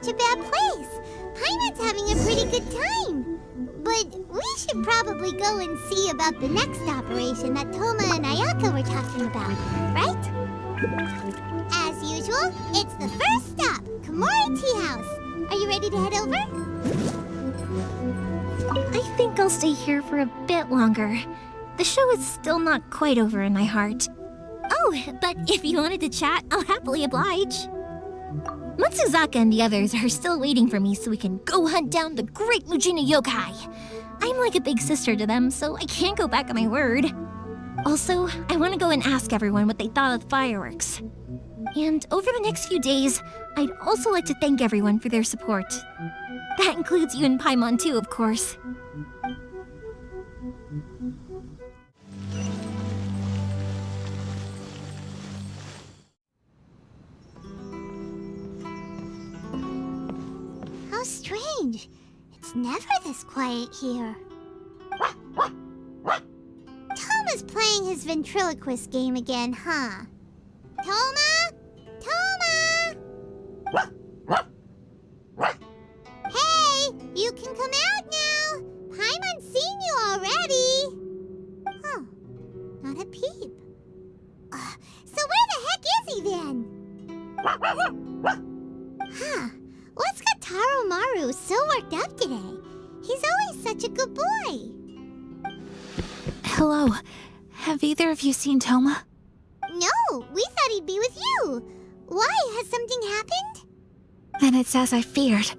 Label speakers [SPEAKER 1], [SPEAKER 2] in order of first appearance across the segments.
[SPEAKER 1] such a bad place. Paimon's having a pretty good time. But we should probably go and see about the next operation that Toma and Ayaka were talking about, right? As usual, it's the first stop, Komori Tea House. Are you ready to head over?
[SPEAKER 2] I think I'll stay here for a bit longer. The show is still not quite over in my heart. Oh, but if you wanted to chat, I'll happily oblige. Matsuzaka and the others are still waiting for me so we can go hunt down the great Mujina yokai. I'm like a big sister to them, so I can't go back on my word. Also, I want to go and ask everyone what they thought of the fireworks. And over the next few days, I'd also like to thank everyone for their support. That includes you and Paimon too, of course.
[SPEAKER 1] How strange. It's never this quiet here. Toma's playing his ventriloquist game again, huh? Toma? Toma! Hey, you can come out now. Paimon's seen you already. Huh, not a peep. So where the heck is he then? Huh, what's got Taro Maru so worked up today? He's always such a good boy.
[SPEAKER 3] Hello. Have either of you seen Toma?
[SPEAKER 1] No, we thought he'd be with you. Why? Has something happened?
[SPEAKER 3] Then it's as I feared.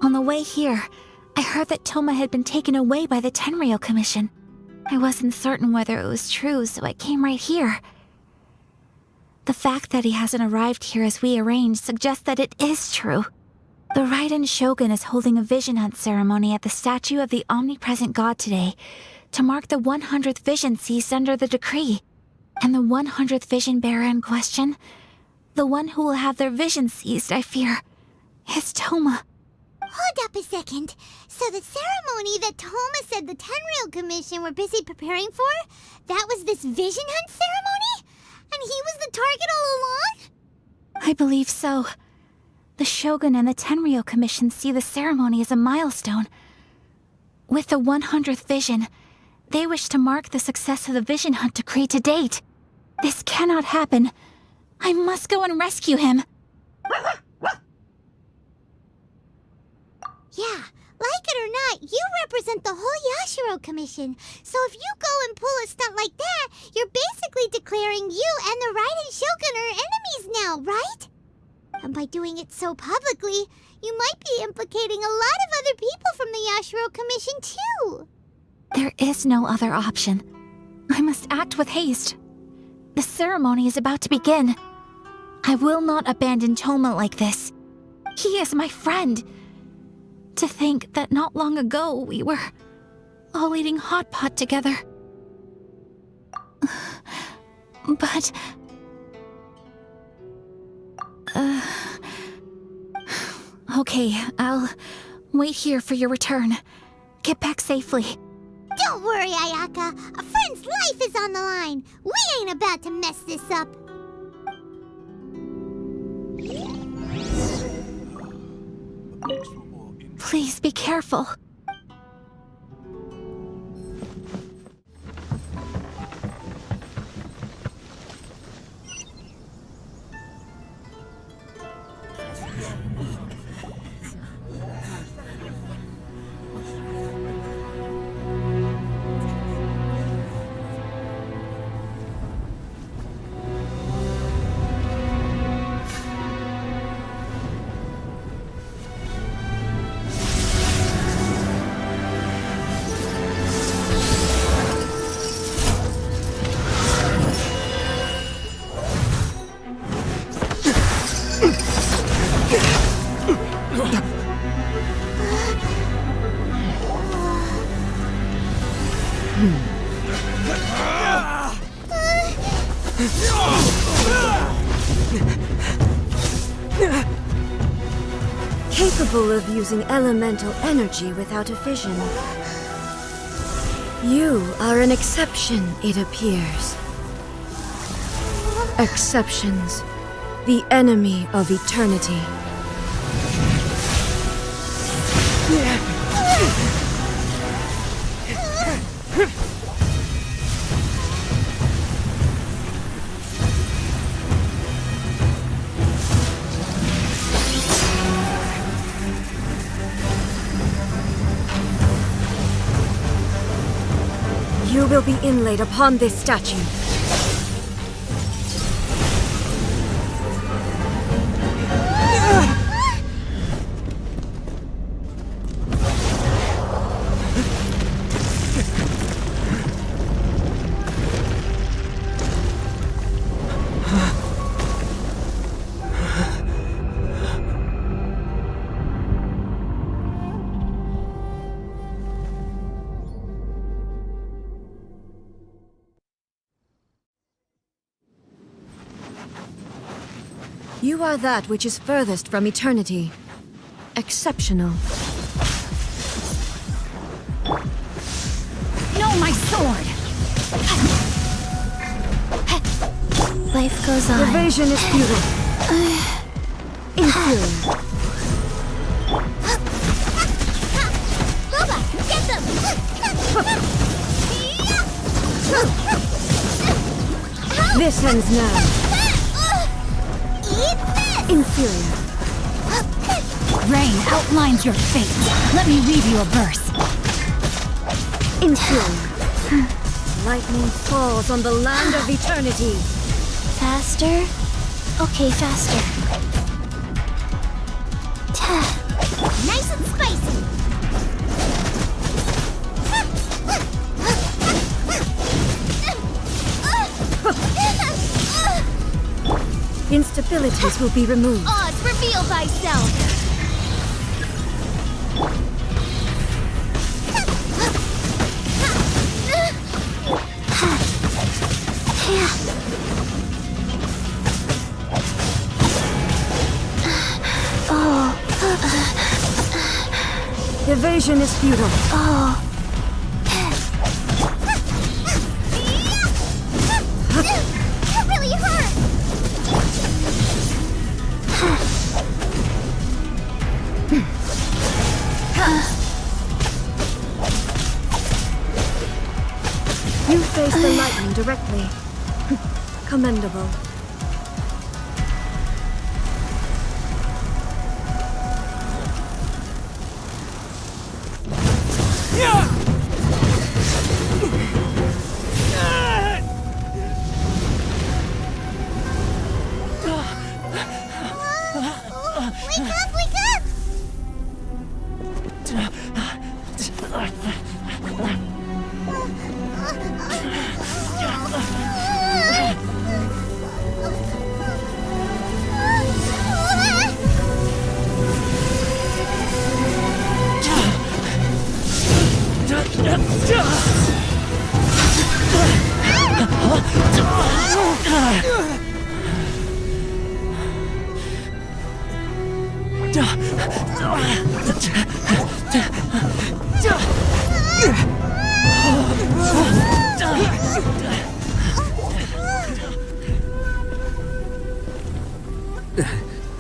[SPEAKER 3] On the way here, I heard that Toma had been taken away by the Tenryou Commission. I wasn't certain whether it was true, so I came right here. The fact that he hasn't arrived here as we arranged suggests that it is true. The Ryzen Shogun is holding a vision hunt ceremony at the statue of the omnipresent god today to mark the 100th vision seized under the decree. And the 100th vision bearer in question, the one who will have their vision seized, I fear, is Toma.
[SPEAKER 1] Hold up a second. So the ceremony that Toma said the Tenryou Commission were busy preparing for, that was this vision hunt ceremony? And he was the target all along?
[SPEAKER 3] I believe so. The Shogun and the Tenryou Commission see the ceremony as a milestone. With the 100th vision, they wish to mark the success of the vision hunt decree to date. This cannot happen. I must go and rescue him.
[SPEAKER 1] Yeah, like it or not, you represent the whole Yashiro Commission. So if you go and pull a stunt like that, you're basically declaring you and the Ryzen Shogun are enemies now, right? And by doing it so publicly, you might be implicating a lot of other people from the Yashiro Commission too.
[SPEAKER 3] There is no other option. I must act with haste. The ceremony is about to begin. I will not abandon Toma like this. He is my friend. To think that not long ago we were all eating hot pot together. But... Okay, I'll wait here for your return. Get back safely.
[SPEAKER 1] Don't worry, Ayaka. A friend's life is on the line. We ain't about to mess this up.
[SPEAKER 3] Please be careful.
[SPEAKER 4] Capable of using elemental energy without a vision. You are an exception, it appears. Exceptions, the enemy of eternity. You will be inlaid upon this statue. You are that which is furthest from eternity. Exceptional.
[SPEAKER 3] No, my sword!
[SPEAKER 2] Life goes on.
[SPEAKER 4] Evasion is futile. Inferior.
[SPEAKER 1] Boba, get them!
[SPEAKER 4] This ends now.
[SPEAKER 1] Eat this!
[SPEAKER 4] Inferior.
[SPEAKER 3] Rain outlines your fate. Let me read you a verse.
[SPEAKER 4] Inferior. Lightning falls on the land of eternity.
[SPEAKER 2] Faster? Okay, faster.
[SPEAKER 1] Nice and spicy!
[SPEAKER 4] Instabilities will be removed.
[SPEAKER 1] Odds reveal thyself!
[SPEAKER 4] Evasion is futile.
[SPEAKER 1] That really hurt!
[SPEAKER 4] You face the lightning directly. Commendable.
[SPEAKER 1] Wake up, wake up!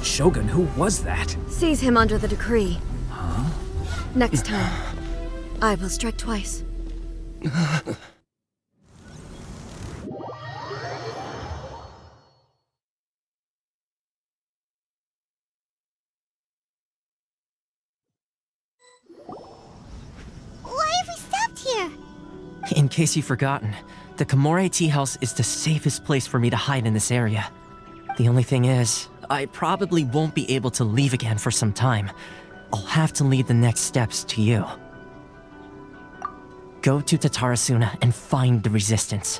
[SPEAKER 5] Shogun, who was that?
[SPEAKER 4] Seize him under the decree. Huh? Next time, I will strike twice.
[SPEAKER 1] Why have we stopped here?
[SPEAKER 6] In case you've forgotten, the Komore Tea House is the safest place for me to hide in this area. The only thing is, I probably won't be able to leave again for some time. I'll have to leave the next steps to you. Go to Tatarasuna and find the Resistance.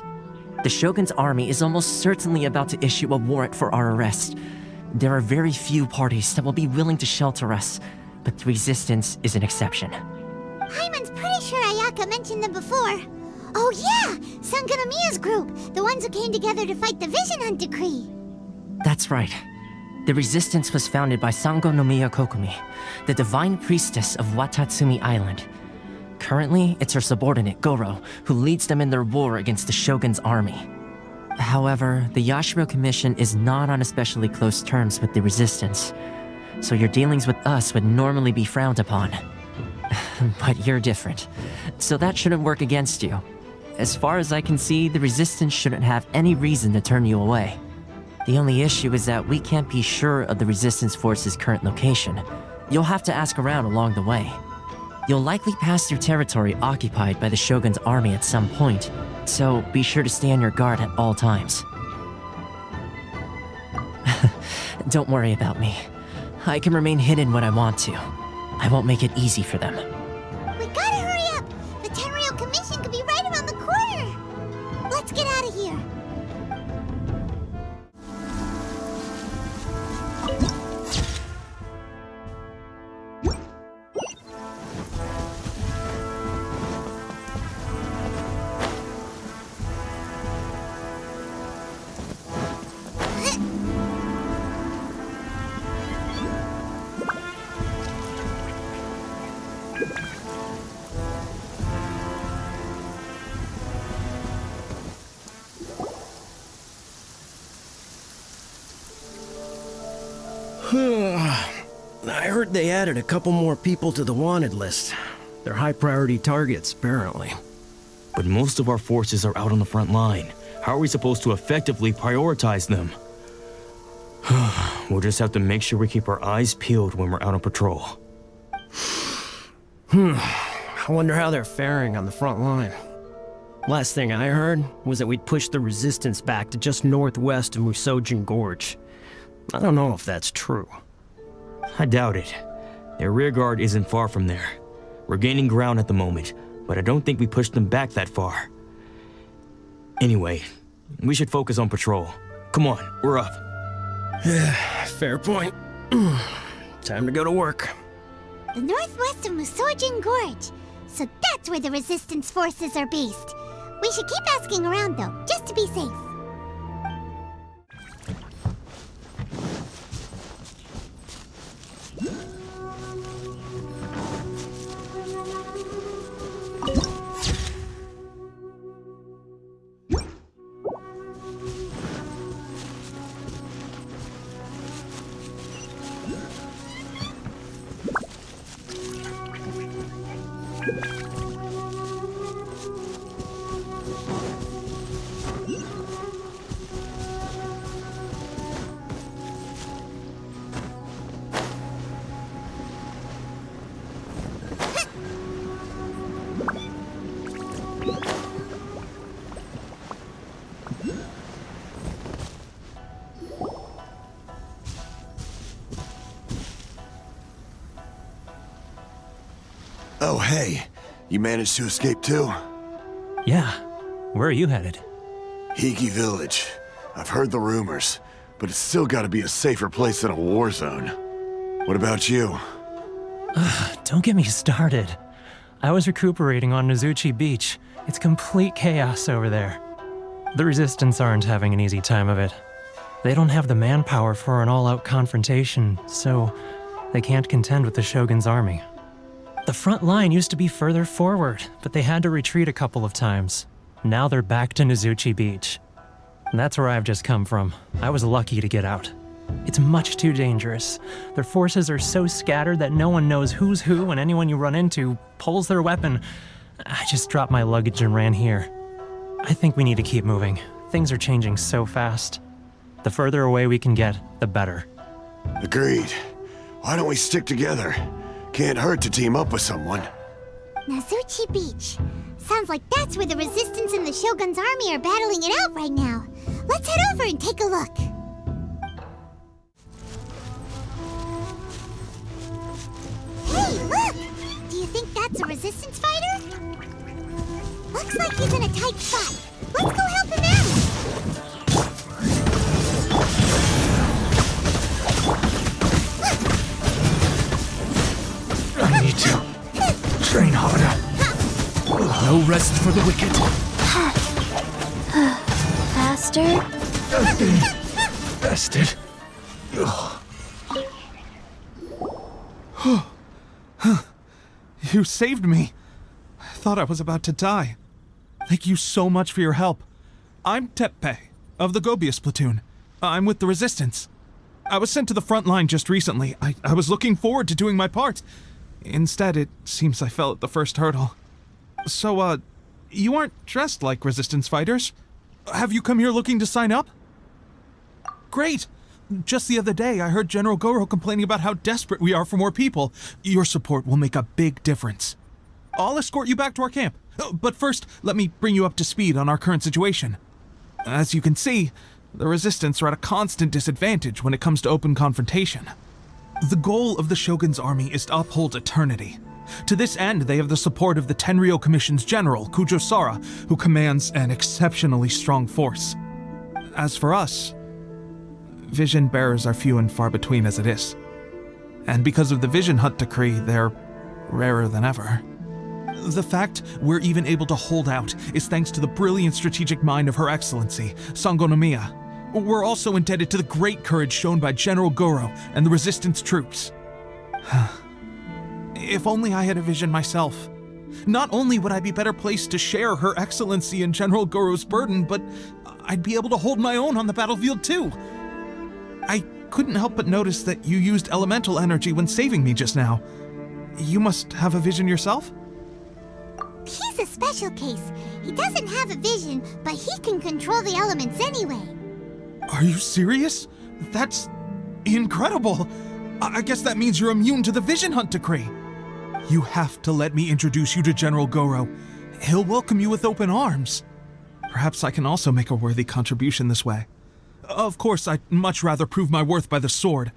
[SPEAKER 6] The Shogun's army is almost certainly about to issue a warrant for our arrest. There are very few parties that will be willing to shelter us, but the Resistance is an exception.
[SPEAKER 1] Hyman's pretty sure Ayaka mentioned them before. Oh yeah! Sanganamiya's group! The ones who came together to fight the Vision Hunt Decree!
[SPEAKER 6] That's right. The Resistance was founded by Sango no Miya Kokumi, the divine priestess of Watatsumi Island. Currently, it's her subordinate, Goro, who leads them in their war against the Shogun's army. However, the Yashiro Commission is not on especially close terms with the Resistance, so your dealings with us would normally be frowned upon. But you're different, so that shouldn't work against you. as far as I can see, the Resistance shouldn't have any reason to turn you away. The only issue is that we can't be sure of the Resistance Force's current location. You'll have to ask around along the way. You'll likely pass through territory occupied by the Shogun's army at some point, so be sure to stay on your guard at all times. Don't worry about me. I can remain hidden when I want to. I won't make it easy for them.
[SPEAKER 1] We gotta hurry up! The Tenryou Commission could be right around the corner! Let's get out of here!
[SPEAKER 7] I heard they added a couple more people to the wanted list. They're high-priority targets, apparently.
[SPEAKER 8] But most of our forces are out on the front line. How are we supposed to effectively prioritize them? We'll just have to make sure we keep our eyes peeled when we're out on patrol.
[SPEAKER 7] I wonder how they're faring on the front line. Last thing I heard was that we'd pushed the Resistance back to just northwest of Musojin Gorge. I don't know if that's true.
[SPEAKER 8] I doubt it. Their rearguard isn't far from there. We're gaining ground at the moment, but I don't think we pushed them back that far. Anyway, we should focus on patrol. Come on, we're up.
[SPEAKER 7] Fair point. Time to go to work.
[SPEAKER 1] The northwest of Musojin Gorge. So that's where the Resistance forces are based. We should keep asking around, though, just to be safe.
[SPEAKER 9] Oh, hey. You managed to escape too?
[SPEAKER 5] Yeah. Where are you headed?
[SPEAKER 9] Higi Village. I've heard the rumors, but it's still gotta be a safer place than a war zone. What about you?
[SPEAKER 5] Don't get me started. I was recuperating on Nozuchi Beach. It's complete chaos over there. The Resistance aren't having an easy time of it. They don't have the manpower for an all-out confrontation, so they can't contend with the Shogun's army. The front line used to be further forward, but they had to retreat a couple of times. Now they're back to Nozuchi Beach. That's where I've just come from. I was lucky to get out. It's much too dangerous. Their forces are so scattered that no one knows who's who, and anyone you run into pulls their weapon. I just dropped my luggage and ran here. I think we need to keep moving. Things are changing so fast. The further away we can get, the better.
[SPEAKER 9] Agreed. Why don't we stick together? Can't hurt to team up with someone.
[SPEAKER 1] Nozuchi Beach. Sounds like that's where the Resistance and the Shogun's army are battling it out right now. Let's head over and take a look. Hey, look! Do you think that's a Resistance fighter? Looks like he's in a tight spot. Let's go help him out!
[SPEAKER 5] I need to train harder. No rest for the wicked.
[SPEAKER 3] Faster?
[SPEAKER 5] Bested.
[SPEAKER 10] You saved me. I thought I was about to die. Thank you so much for your help. I'm Teppei, of the Gobius platoon. I'm with the Resistance. I was sent to the front line just recently. I was looking forward to doing my part. Instead, it seems I fell at the first hurdle. So, You aren't dressed like resistance fighters. Have you come here looking to sign up? Great! Just the other day, I heard General Goro complaining about how desperate we are for more people. Your support will make a big difference. I'll escort you back to our camp. But first, let me bring you up to speed on our current situation. As you can see, the Resistance are at a constant disadvantage when it comes to open confrontation. The goal of the Shogun's army is to uphold eternity. To this end, they have the support of the Tenryou Commission's general, Kujo-Sara, who commands an exceptionally strong force. As for us, vision bearers are few and far between as it is. And because of the Vision Hunt decree, they're rarer than ever. The fact we're even able to hold out is thanks to the brilliant strategic mind of Her Excellency, Sango no Miya. We're also indebted to the great courage shown by General Goro and the Resistance troops. If only I had a vision myself. Not only would I be better placed to share Her Excellency and General Goro's burden, but I'd be able to hold my own on the battlefield too. I couldn't help but notice that you used elemental energy when saving me just now. You must have a vision yourself?
[SPEAKER 1] He's a special case. He doesn't have a vision, but he can control the elements anyway.
[SPEAKER 10] Are you serious? That's incredible. I guess that means you're immune to the Vision Hunt decree. You have to let me introduce you to General Goro. He'll welcome you with open arms. Perhaps I can also make a worthy contribution this way. Of course, I'd much rather prove my worth by the sword.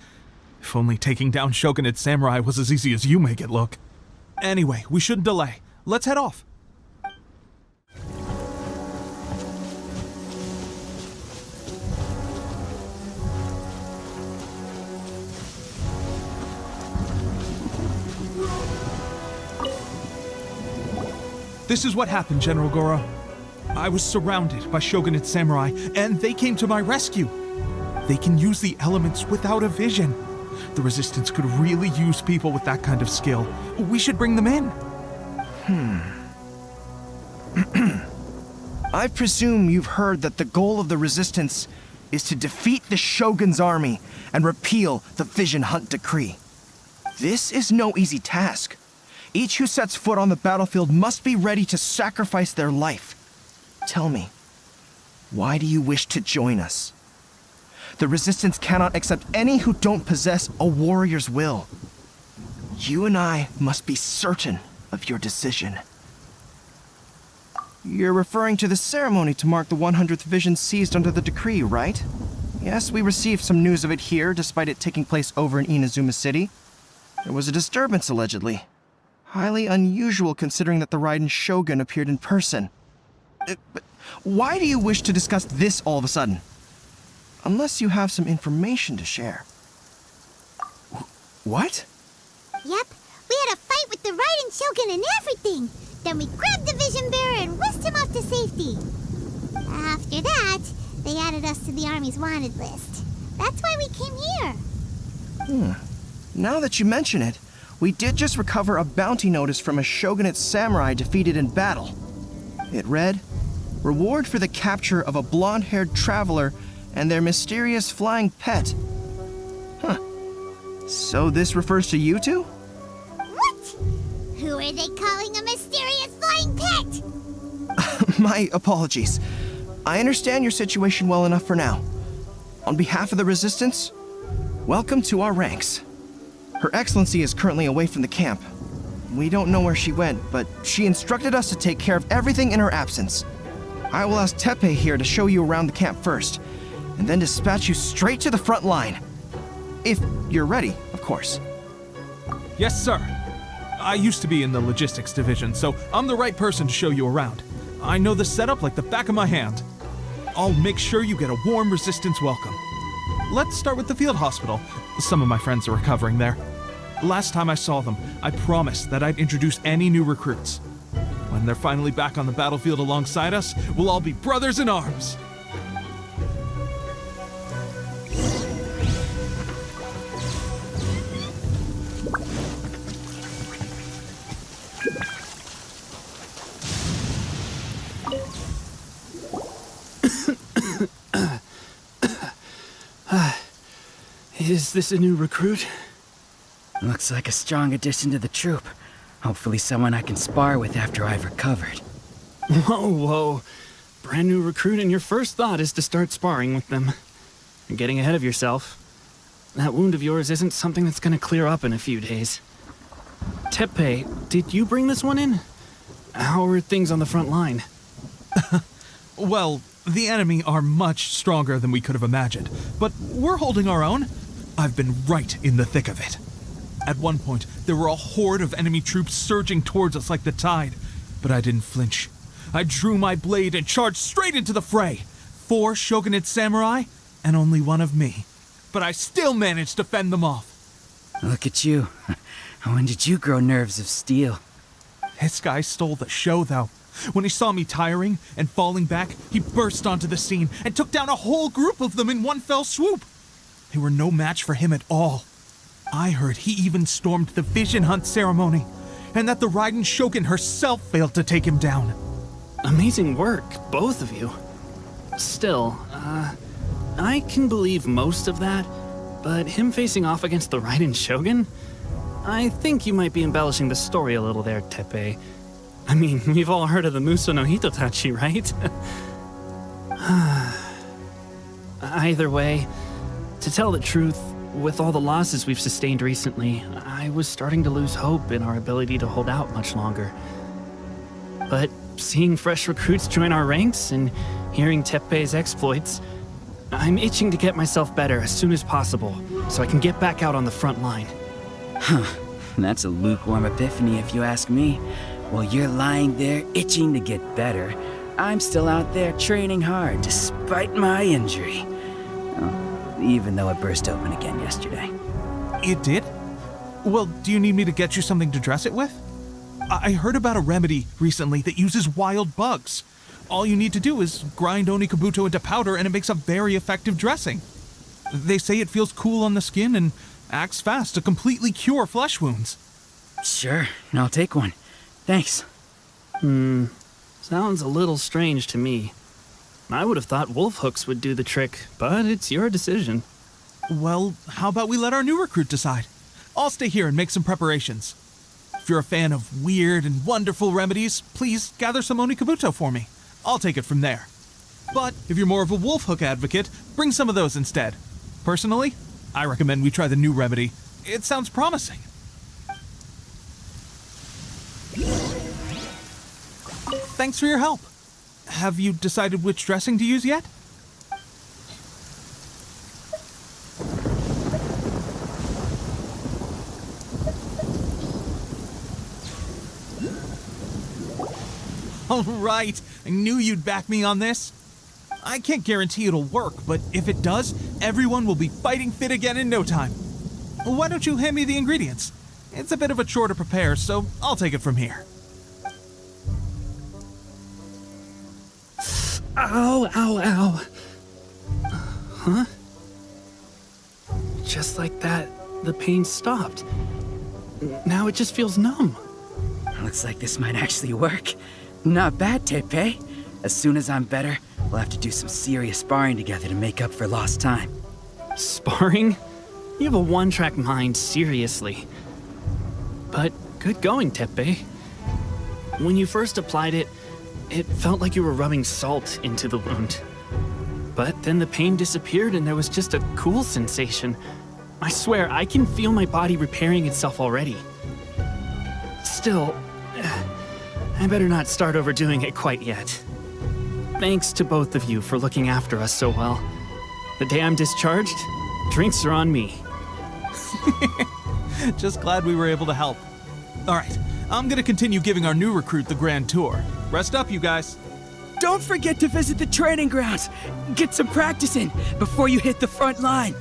[SPEAKER 10] If only taking down Shogunate samurai was as easy as you make it look. Anyway, we shouldn't delay. Let's head off. This is what happened, General Goro. I was surrounded by Shogunate samurai, and they came to my rescue. They can use the elements without a vision. The Resistance could really use people with that kind of skill. We should bring them in.
[SPEAKER 11] I presume you've heard that the goal of the Resistance is to defeat the Shogun's army and repeal the Vision Hunt decree. This is no easy task. Each who sets foot on the battlefield must be ready to sacrifice their life. Tell me, why do you wish to join us? The Resistance cannot accept any who don't possess a warrior's will. You and I must be certain of your decision. You're referring to the ceremony to mark the 100th vision seized under the decree, right? Yes, we received some news of it here, despite it taking place over in Inazuma City. There was a disturbance, allegedly. Highly unusual considering that the Ryzen Shogun appeared in person. But why do you wish to discuss this all of a sudden? Unless you have some information to share. What?
[SPEAKER 1] Yep, we had a fight with the Ryzen Shogun and everything. Then we grabbed the Vision Bearer and whisked him off to safety. After that, they added us to the Army's wanted list. That's why we came here.
[SPEAKER 11] Now that you mention it, we did just recover a bounty notice from a Shogunate samurai defeated in battle. It read, "Reward for the capture of a blonde-haired traveler and their mysterious flying pet." So this refers to you two?
[SPEAKER 1] What? Who are they calling a mysterious flying pet?
[SPEAKER 11] My apologies. I understand your situation well enough for now. On behalf of the Resistance, welcome to our ranks. Her Excellency is currently away from the camp. We don't know where she went, but she instructed us to take care of everything in her absence. I will ask Teppei here to show you around the camp first, and then dispatch you straight to the front line. If you're ready, of course.
[SPEAKER 10] Yes, sir. I used to be in the logistics division, so I'm the right person to show you around. I know the setup like the back of my hand. I'll make sure you get a warm Resistance welcome. Let's start with the field hospital. Some of my friends are recovering there. Last time I saw them, I promised that I'd introduce any new recruits. When they're finally back on the battlefield alongside us, we'll all be brothers in arms.
[SPEAKER 12] Is this a new recruit? Looks like a strong addition to the troop. Hopefully someone I can spar with after I've recovered. Whoa. Brand new recruit and your first thought is to start sparring with them. You're getting ahead of yourself. That wound of yours isn't something that's gonna clear up in a few days. Teppei, did you bring this one in? How are things on the front line?
[SPEAKER 10] Well, the enemy are much stronger than we could have imagined, but we're holding our own. I've been right in the thick of it. At one point, there were a horde of enemy troops surging towards us like the tide, but I didn't flinch. I drew my blade and charged straight into the fray. 4 shogunate samurai, and only one of me. But I still managed to fend them off.
[SPEAKER 13] Look at you. When did you grow nerves of steel?
[SPEAKER 10] This guy stole the show, though. When he saw me tiring and falling back, he burst onto the scene and took down a whole group of them in one fell swoop. They were no match for him at all. I heard he even stormed the vision hunt ceremony, and that the Ryzen Shogun herself failed to take him down.
[SPEAKER 12] Amazing work, both of you. Still, I can believe most of that, but him facing off against the Ryzen Shogun? I think you might be embellishing the story a little there, Teppei. I mean, we've all heard of the Muso no Hitotachi, right? Either way, to tell the truth, with all the losses we've sustained recently, I was starting to lose hope in our ability to hold out much longer. But seeing fresh recruits join our ranks and hearing Teppei's exploits, I'm itching to get myself better as soon as possible so I can get back out on the front line.
[SPEAKER 13] Huh. That's a lukewarm epiphany if you ask me. While you're lying there itching to get better, I'm still out there training hard despite my injury. Oh, even though it burst open again yesterday.
[SPEAKER 10] It did? Well, do you need me to get you something to dress it with? I heard about a remedy recently that uses wild bugs. All you need to do is grind Onikabuto into powder and it makes a very effective dressing. They say it feels cool on the skin and acts fast to completely cure flesh wounds.
[SPEAKER 13] Sure, I'll take one. Thanks.
[SPEAKER 12] Sounds a little strange to me. I would have thought wolf hooks would do the trick, but it's your decision.
[SPEAKER 10] Well, how about we let our new recruit decide? I'll stay here and make some preparations. If you're a fan of weird and wonderful remedies, please gather some Onikabuto for me. I'll take it from there. But if you're more of a wolf hook advocate, bring some of those instead. Personally, I recommend we try the new remedy. It sounds promising. Thanks for your help. Have you decided which dressing to use yet? All right, I knew you'd back me on this. I can't guarantee it'll work, but if it does, everyone will be fighting fit again in no time. Why don't you hand me the ingredients? It's a bit of a chore to prepare, so I'll take it from here.
[SPEAKER 12] Ow, ow, ow. Huh? Just like that, the pain stopped. Now it just feels numb.
[SPEAKER 13] Looks like this might actually work. Not bad, Teppei. As soon as I'm better, we'll have to do some serious sparring together to make up for lost time.
[SPEAKER 12] Sparring? You have a one-track mind, seriously. But good going, Teppei. When you first applied it, it felt like you were rubbing salt into the wound. But then the pain disappeared and there was just a cool sensation. I swear, I can feel my body repairing itself already. Still, I better not start overdoing it quite yet. Thanks to both of you for looking after us so well. The day I'm discharged, drinks are on me.
[SPEAKER 10] Just glad we were able to help. All right, I'm gonna continue giving our new recruit the grand tour. Rest up, you guys.
[SPEAKER 13] Don't forget to visit the training grounds. Get some practice in before you hit the front line.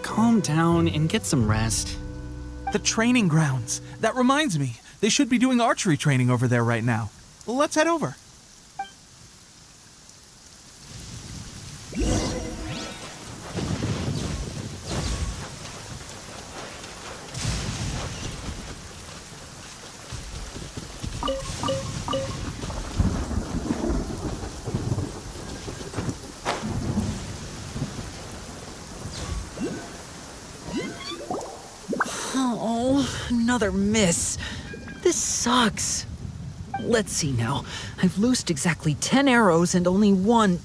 [SPEAKER 12] Calm down and get some rest.
[SPEAKER 10] The training grounds. That reminds me, they should be doing archery training over there right now. Let's head over.
[SPEAKER 14] Oh, another miss. This sucks. Let's see now. I've loosed exactly 10 arrows and only one...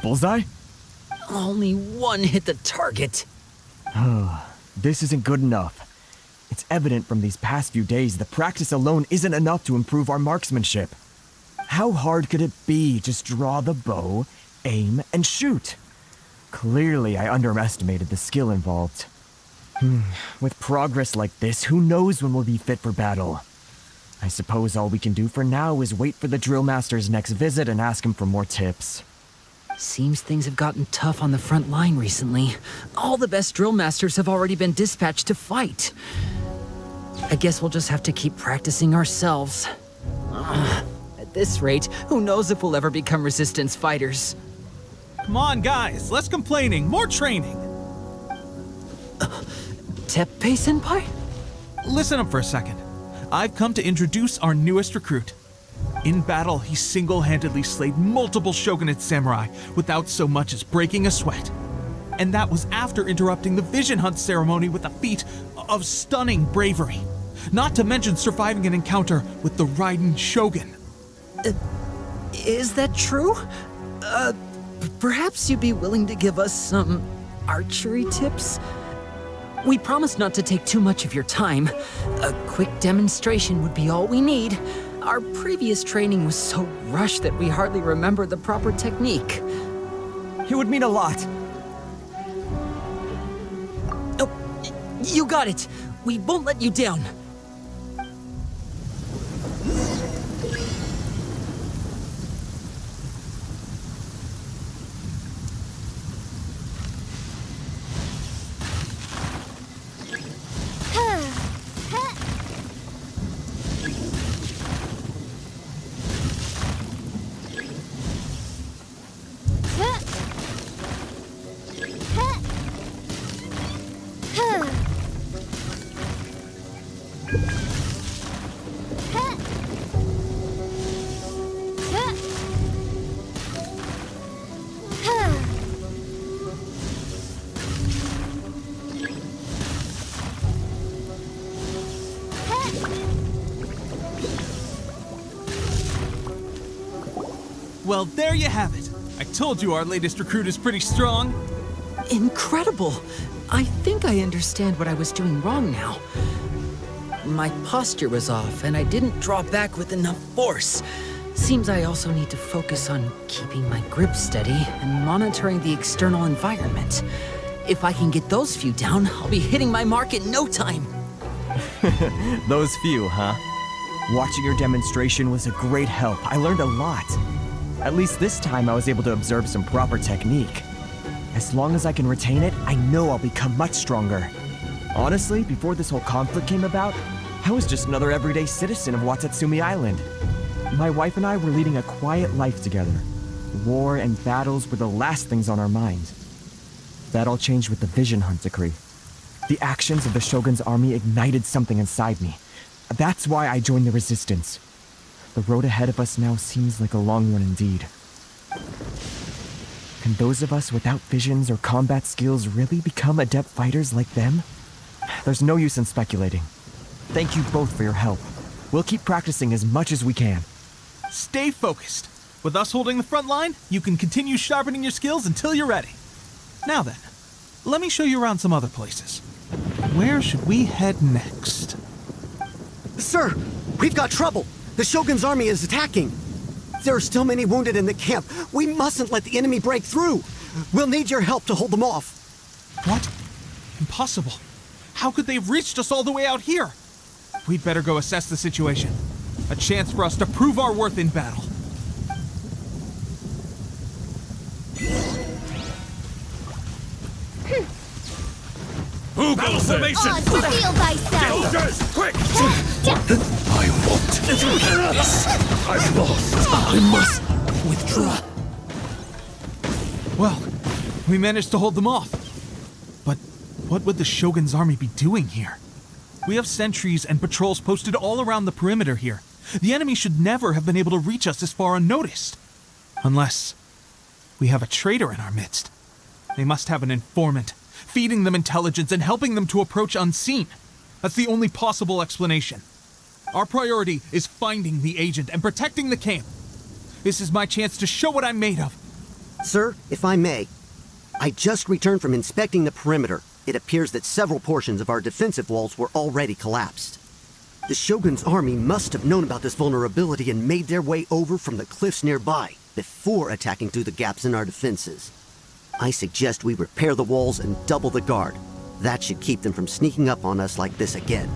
[SPEAKER 15] Bullseye?
[SPEAKER 14] Only one hit the target.
[SPEAKER 15] This isn't good enough. It's evident from these past few days that practice alone isn't enough to improve our marksmanship. How hard could it be? Just draw the bow, aim, and shoot. Clearly, I underestimated the skill involved. With progress like this, who knows when we'll be fit for battle? I suppose all we can do for now is wait for the drill master's next visit and ask him for more tips.
[SPEAKER 14] Seems things have gotten tough on the front line recently. All the best drill masters have already been dispatched to fight. I guess we'll just have to keep practicing ourselves. At this rate, who knows if we'll ever become resistance fighters.
[SPEAKER 10] Come on, guys, less complaining, more training.
[SPEAKER 14] Teppei-senpai?
[SPEAKER 10] Listen up for a second. I've come to introduce our newest recruit. In battle, he single-handedly slayed multiple shogunate samurai without so much as breaking a sweat. And that was after interrupting the vision hunt ceremony with a feat of stunning bravery. Not to mention surviving an encounter with the Ryzen shogun.
[SPEAKER 14] Is that true? Perhaps you'd be willing to give us some archery tips? We promise not to take too much of your time. A quick demonstration would be all we need. Our previous training was so rushed that we hardly remember the proper technique.
[SPEAKER 15] It would mean a lot.
[SPEAKER 14] Oh, you got it. We won't let you down.
[SPEAKER 10] Well, there you have it. I told you our latest recruit is pretty strong.
[SPEAKER 14] Incredible! I think I understand what I was doing wrong now. My posture was off, and I didn't draw back with enough force. Seems I also need to focus on keeping my grip steady and monitoring the external environment. If I can get those few down, I'll be hitting my mark in no time.
[SPEAKER 15] Those few, huh? Watching your demonstration was a great help. I learned a lot. At least this time I was able to observe some proper technique. As long as I can retain it, I know I'll become much stronger. Honestly, before this whole conflict came about, I was just another everyday citizen of Watatsumi Island. My wife and I were leading a quiet life together. War and battles were the last things on our mind. That all changed with the vision hunt decree. The actions of the Shogun's army ignited something inside me. That's why I joined the resistance. The road ahead of us now seems like a long one indeed. Can those of us without visions or combat skills really become adept fighters like them? There's no use in speculating. Thank you both for your help. We'll keep practicing as much as we can.
[SPEAKER 10] Stay focused. With us holding the front line, you can continue sharpening your skills until you're ready. Now then, let me show you around some other places. Where should we head next?
[SPEAKER 16] Sir, we've got trouble. The Shogun's army is attacking. There are still many wounded in the camp. We mustn't let the enemy break through. We'll need your help to hold them off.
[SPEAKER 10] What? Impossible. How could they have reached us all the way out here? We'd better go assess the situation. A chance for us to prove our worth in battle.
[SPEAKER 9] Who goes
[SPEAKER 1] Formation! Reveal thyself!
[SPEAKER 9] Soldiers, quick! I won't do this. I've lost. I must withdraw.
[SPEAKER 10] Well, we managed to hold them off. But what would the Shogun's army be doing here? We have sentries and patrols posted all around the perimeter here. The enemy should never have been able to reach us this far unnoticed. Unless we have a traitor in our midst. They must have an informant, feeding them intelligence and helping them to approach unseen. That's the only possible explanation. Our priority is finding the agent and protecting the camp. This is my chance to show what I'm made of.
[SPEAKER 16] Sir, if I may, I just returned from inspecting the perimeter. It appears that several portions of our defensive walls were already collapsed. The Shogun's army must have known about this vulnerability and made their way over from the cliffs nearby before attacking through the gaps in our defenses. I suggest we repair the walls and double the guard. That should keep them from sneaking up on us like this again.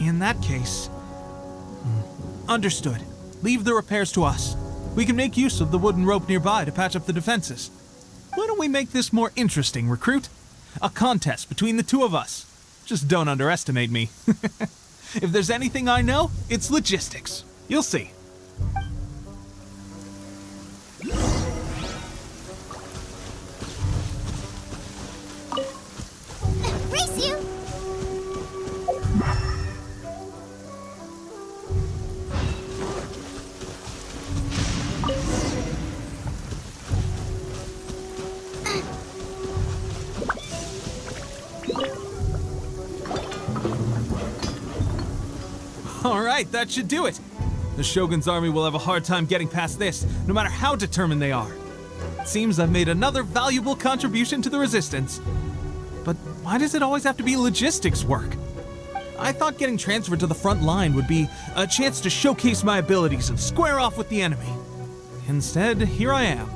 [SPEAKER 10] In that case... Understood. Leave the repairs to us. We can make use of the wooden rope nearby to patch up the defenses. Why don't we make this more interesting, recruit? A contest between the two of us. Just don't underestimate me. If there's anything I know, it's logistics. You'll see.
[SPEAKER 1] Race you!
[SPEAKER 10] Alright, that should do it. The Shogun's army will have a hard time getting past this, no matter how determined they are. It seems I've made another valuable contribution to the resistance. But why does it always have to be logistics work? I thought getting transferred to the front line would be a chance to showcase my abilities and square off with the enemy. Instead, here I am.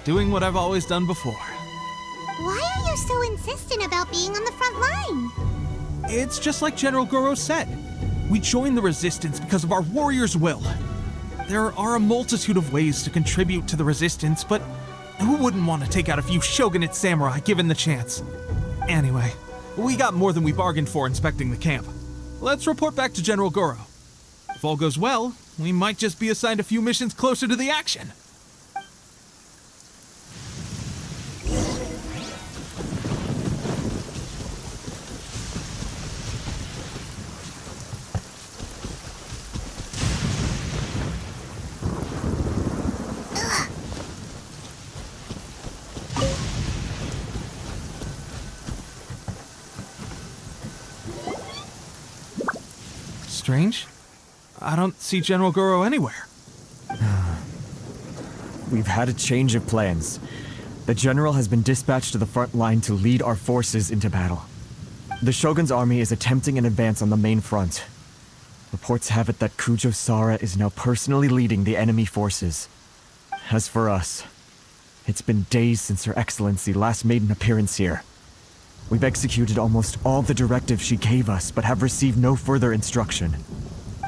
[SPEAKER 10] Doing what I've always done before.
[SPEAKER 1] Why are you so insistent about being on the front line?
[SPEAKER 10] It's just like General Goro said. We joined the resistance because of our warrior's will. There are a multitude of ways to contribute to the resistance, but who wouldn't want to take out a few shogunate samurai given the chance? Anyway, we got more than we bargained for inspecting the camp. Let's report back to General Goro. If all goes well, we might just be assigned a few missions closer to the action. Strange. I don't see General Goro anywhere.
[SPEAKER 15] We've had a change of plans. The general has been dispatched to the front line to lead our forces into battle. The Shogun's army is attempting an advance on the main front. Reports have it that Kujo Sara is now personally leading the enemy forces. As for us, it's been days since Her Excellency last made an appearance here. We've executed almost all the directives she gave us, but have received no further instruction.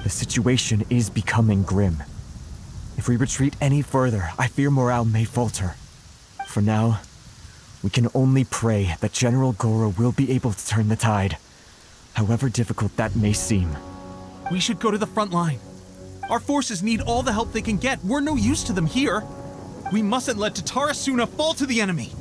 [SPEAKER 15] The situation is becoming grim. If we retreat any further, I fear morale may falter. For now, we can only pray that General Goro will be able to turn the tide, however difficult that may seem.
[SPEAKER 10] We should go to the front line. Our forces need all the help they can get. We're no use to them here. We mustn't let Tatarasuna fall to the enemy.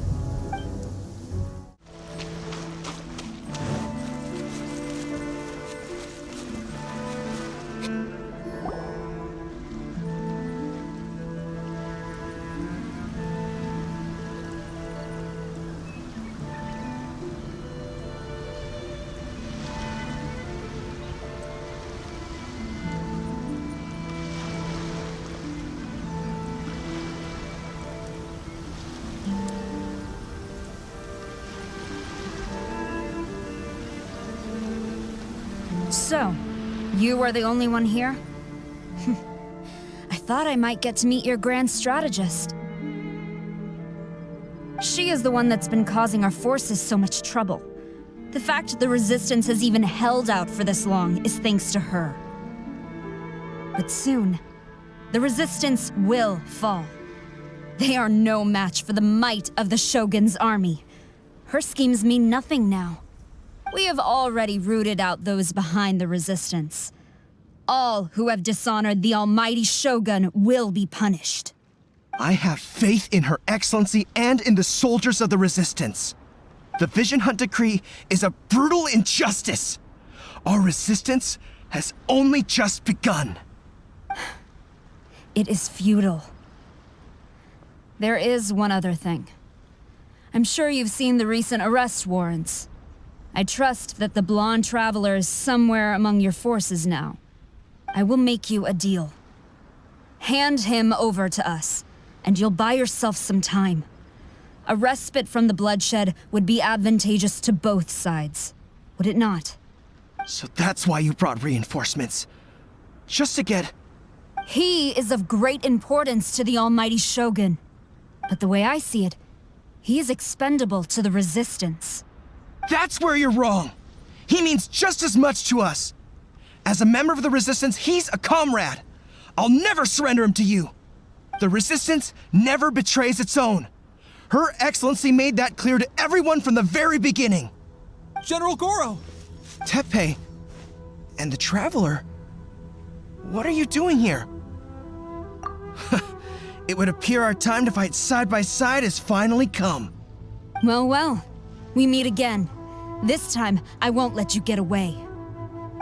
[SPEAKER 17] So, you are the only one here? I thought I might get to meet your grand strategist. She is the one that's been causing our forces so much trouble. The fact the resistance has even held out for this long is thanks to her. But soon, the resistance will fall. They are no match for the might of the Shogun's army. Her schemes mean nothing now. We have already rooted out those behind the resistance. All who have dishonored the almighty Shogun will be punished.
[SPEAKER 11] I have faith in Her Excellency and in the soldiers of the resistance. The Vision Hunt Decree is a brutal injustice. Our resistance has only just begun.
[SPEAKER 17] It is futile. There is one other thing. I'm sure you've seen the recent arrest warrants. I trust that the blonde traveler is somewhere among your forces now. I will make you a deal. Hand him over to us, and you'll buy yourself some time. A respite from the bloodshed would be advantageous to both sides, would it not?
[SPEAKER 11] So that's why you brought reinforcements. Just to get...
[SPEAKER 17] He is of great importance to the almighty Shogun. But the way I see it, he is expendable to the Resistance.
[SPEAKER 11] That's where you're wrong. He means just as much to us. As a member of the Resistance, he's a comrade. I'll never surrender him to you. The Resistance never betrays its own. Her Excellency made that clear to everyone from the very beginning.
[SPEAKER 10] General Goro!
[SPEAKER 11] Teppei and the Traveler, what are you doing here? It would appear our time to fight side by side has finally come.
[SPEAKER 17] Well, well, we meet again. This time, I won't let you get away.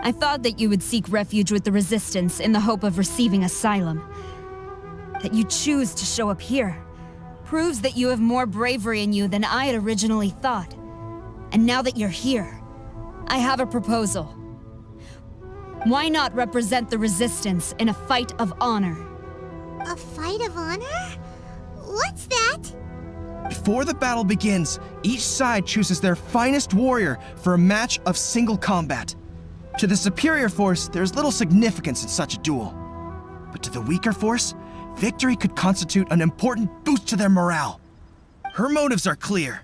[SPEAKER 17] I thought that you would seek refuge with the Resistance in the hope of receiving asylum. That you choose to show up here proves that you have more bravery in you than I had originally thought. And now that you're here, I have a proposal. Why not represent the Resistance in a fight of honor?
[SPEAKER 1] A fight of honor? What's that?
[SPEAKER 11] Before the battle begins, each side chooses their finest warrior for a match of single combat. To the superior force, there's little significance in such a duel. But to the weaker force, victory could constitute an important boost to their morale. Her motives are clear.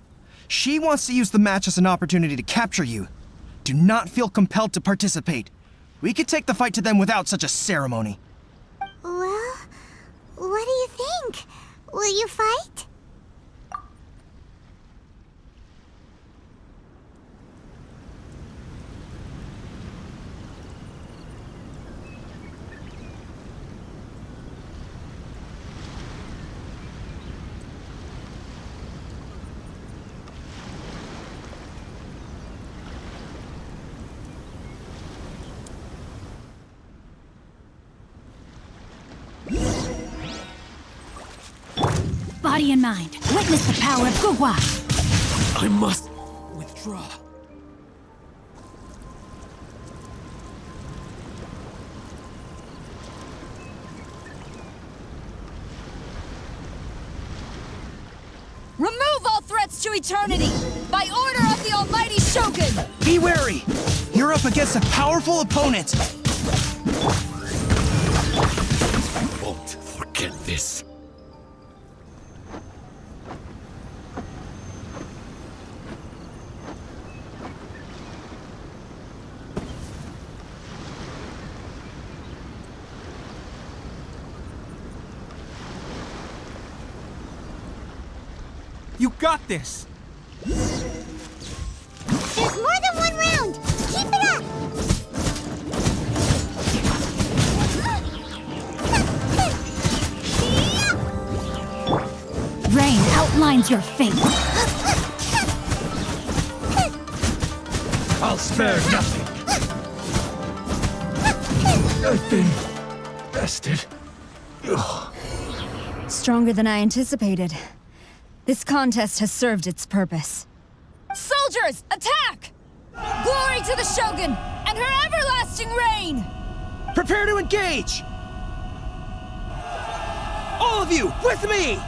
[SPEAKER 11] She wants to use the match as an opportunity to capture you. Do not feel compelled to participate. We could take the fight to them without such a ceremony.
[SPEAKER 1] Well, what do you think? Will you fight?
[SPEAKER 18] Body and mind, witness the power of Guhua!
[SPEAKER 19] I must withdraw.
[SPEAKER 17] Remove all threats to eternity, by order of the almighty Shogun!
[SPEAKER 11] Be wary! You're up against a powerful opponent!
[SPEAKER 19] I won't forget this.
[SPEAKER 10] You got this!
[SPEAKER 1] There's more than one round! Keep it up!
[SPEAKER 18] Rain outlines your fate.
[SPEAKER 19] I'll spare nothing. I've been bested. Ugh.
[SPEAKER 17] Stronger than I anticipated. This contest has served its purpose. Soldiers, attack! Glory to the Shogun and her everlasting reign!
[SPEAKER 11] Prepare to engage! All of you, with me!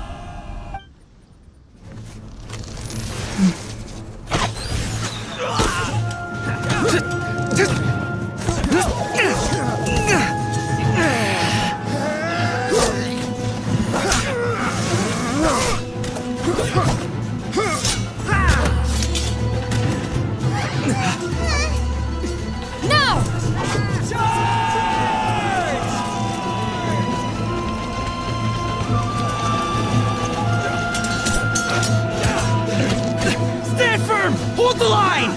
[SPEAKER 11] Stand firm! Hold the line!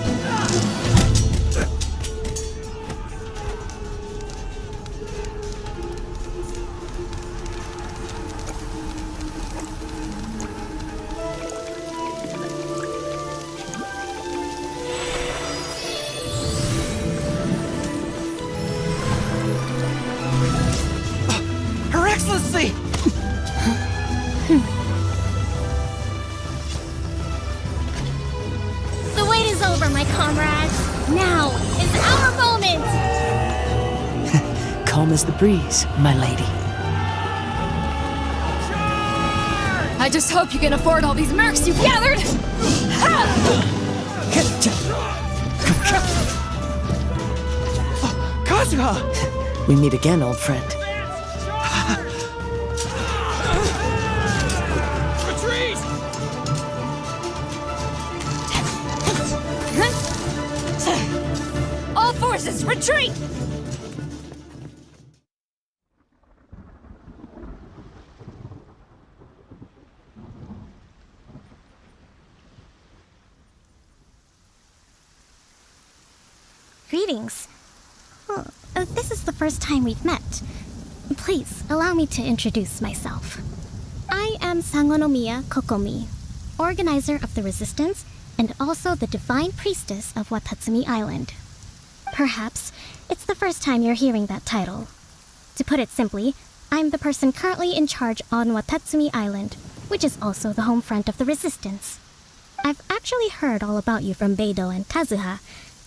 [SPEAKER 11] Her Excellency!
[SPEAKER 2] The wait is over, my comrade.
[SPEAKER 14] as the breeze, my lady.
[SPEAKER 17] I just hope you can afford all these mercs you've gathered!
[SPEAKER 14] Kazuha! We meet again, old friend.
[SPEAKER 19] Retreat!
[SPEAKER 17] All forces, retreat!
[SPEAKER 2] Greetings. Well, this is the first time we've met. Please, allow me to introduce myself. I am Sangonomiya Kokomi, organizer of the Resistance and also the Divine Priestess of Watatsumi Island. Perhaps it's the first time you're hearing that title. To put it simply, I'm the person currently in charge on Watatsumi Island, which is also the home front of the Resistance. I've actually heard all about you from Beidou and Kazuha.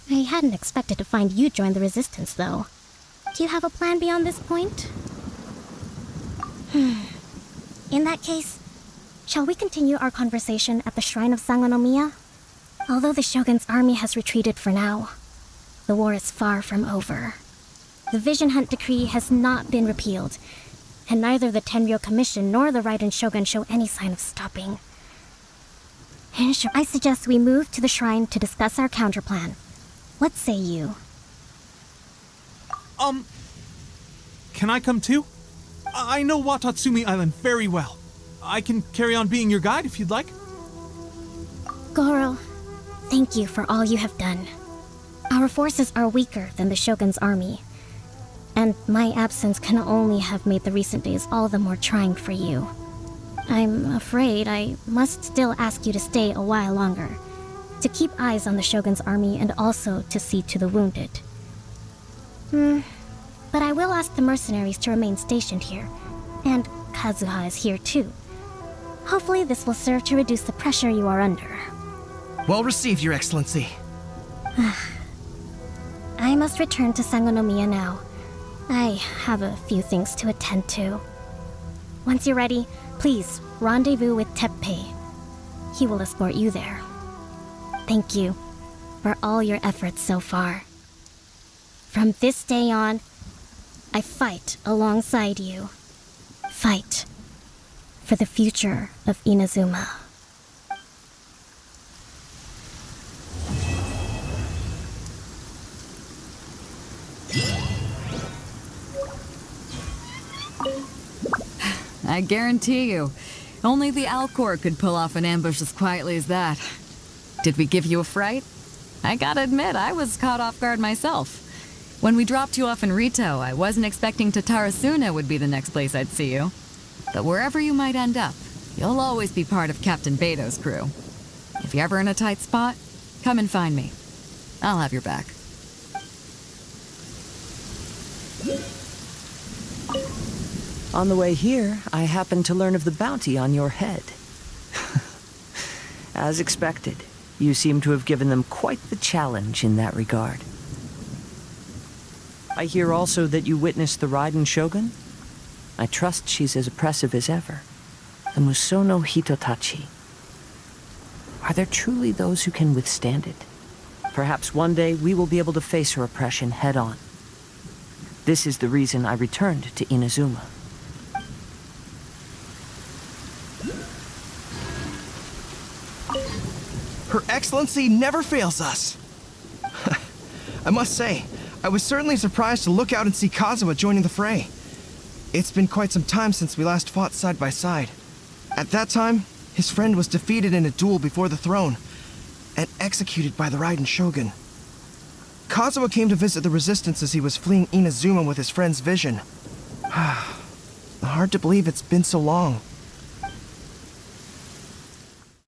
[SPEAKER 2] I hadn't expected to find you join the Resistance, though. Do you have a plan beyond this point? In that case, shall we continue our conversation at the Shrine of Sangonomiya? Although the Shogun's army has retreated for now, the war is far from over. The Vision Hunt Decree has not been repealed, and neither the Tenryou Commission nor the Raiden Shogun show any sign of stopping. I suggest we move to the shrine to discuss our counterplan. What say you?
[SPEAKER 10] Can I come too? I know Watatsumi Island very well. I can carry on being your guide if you'd like.
[SPEAKER 2] Goro, thank you for all you have done. Our forces are weaker than the Shogun's army, and my absence can only have made the recent days all the more trying for you. I'm afraid I must still ask you to stay a while longer, to keep eyes on the Shogun's army and also to see to the wounded. But I will ask the mercenaries to remain stationed here, and Kazuha is here too. Hopefully this will serve to reduce the pressure you are under.
[SPEAKER 11] Well received, Your Excellency.
[SPEAKER 2] I must return to Sangonomiya now. I have a few things to attend to. Once you're ready, please rendezvous with Teppei. He will escort you there. Thank you for all your efforts so far. From this day on, I fight alongside you. Fight for the future of Inazuma.
[SPEAKER 17] I guarantee you, only the Alcor could pull off an ambush as quietly as that. Did we give you a fright? I gotta admit, I was caught off guard myself. When we dropped you off in Rito, I wasn't expecting Tatarasuna would be the next place I'd see you. But wherever you might end up, you'll always be part of Captain Beidou's crew. If you're ever in a tight spot, come and find me. I'll have your back.
[SPEAKER 14] On the way here, I happened to learn of the bounty on your head. As expected, you seem to have given them quite the challenge in that regard. I hear also that you witnessed the Raiden Shogun. I trust she's as oppressive as ever. The Musono Hitotachi. Are there truly those who can withstand it? Perhaps one day we will be able to face her oppression head-on. This is the reason I returned to Inazuma.
[SPEAKER 11] Her Excellency never fails us. I must say, I was certainly surprised to look out and see Kazuha joining the fray. It's been quite some time since we last fought side by side. At that time, his friend was defeated in a duel before the throne and executed by the Raiden Shogun. Kazuha came to visit the Resistance as he was fleeing Inazuma with his friend's vision. Hard to believe it's been so long.